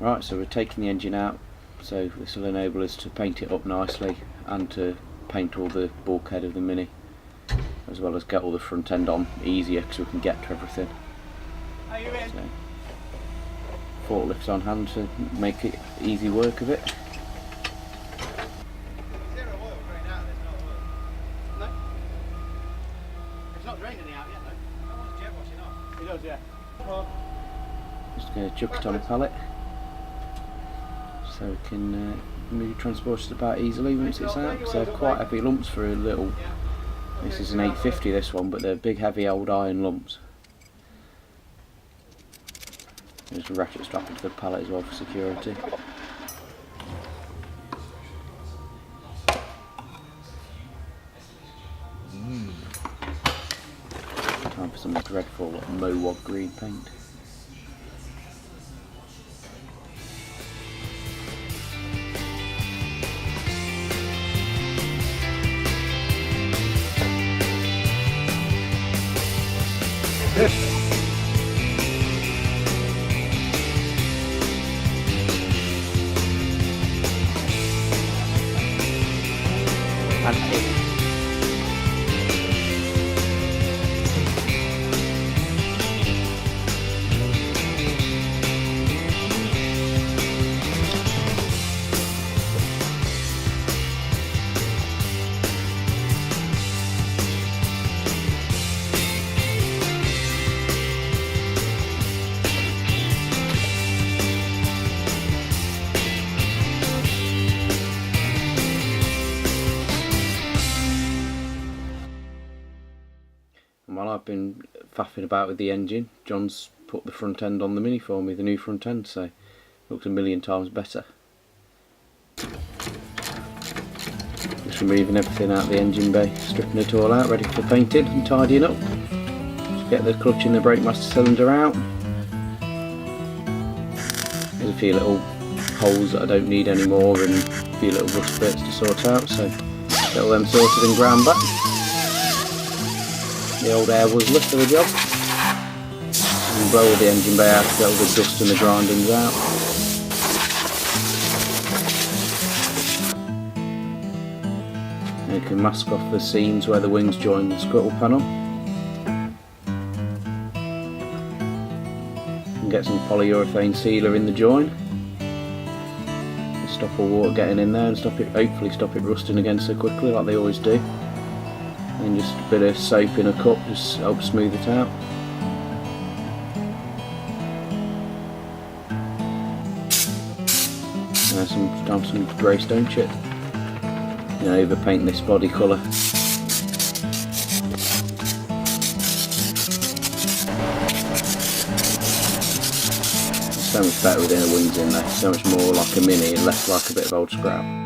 Right, so we're taking the engine out, so this will enable us to paint it up nicely and to paint all the bulkhead of the Mini, as well as get all the front end on easier because we can get to everything. Are you in? So, forklifts on hand to make it easy work of it. Zero oil drained out of this, not oil. No? It's not drained any out yet though. That one's jet washing off. It does, yeah. Well, just going to chuck it on a pallet so we can move transport it about easily once it's out, because they're quite heavy lumps for a little. This is an 850, this one, but they're big heavy old iron lumps. There's a ratchet strap into the pallet as well for security. Time for some dreadful Mowog green paint. While I've been faffing about with the engine, John's put the front end on the Mini for me, the new front end, so it looks a million times better. Just removing everything out of the engine bay, stripping it all out, ready for painting and tidying up. Just get the clutch and the brake master cylinder out. There's a few little holes that I don't need anymore and a few little rust bits to sort out, so get all them sorted and ground back. The old air wuzzler for the job, and blow all the engine bay out to get all the dust and the grindings out. And you can mask off the seams where the wings join the scuttle panel, and get some polyurethane sealer in the join to stop all water getting in there and hopefully stop it rusting again so quickly like they always do. And just a bit of soap in a cup just helps smooth it out. And some grey stone chip. You know, overpaint this body colour. It's so much better with inner wings in there. So much more like a Mini and less like a bit of old scrap.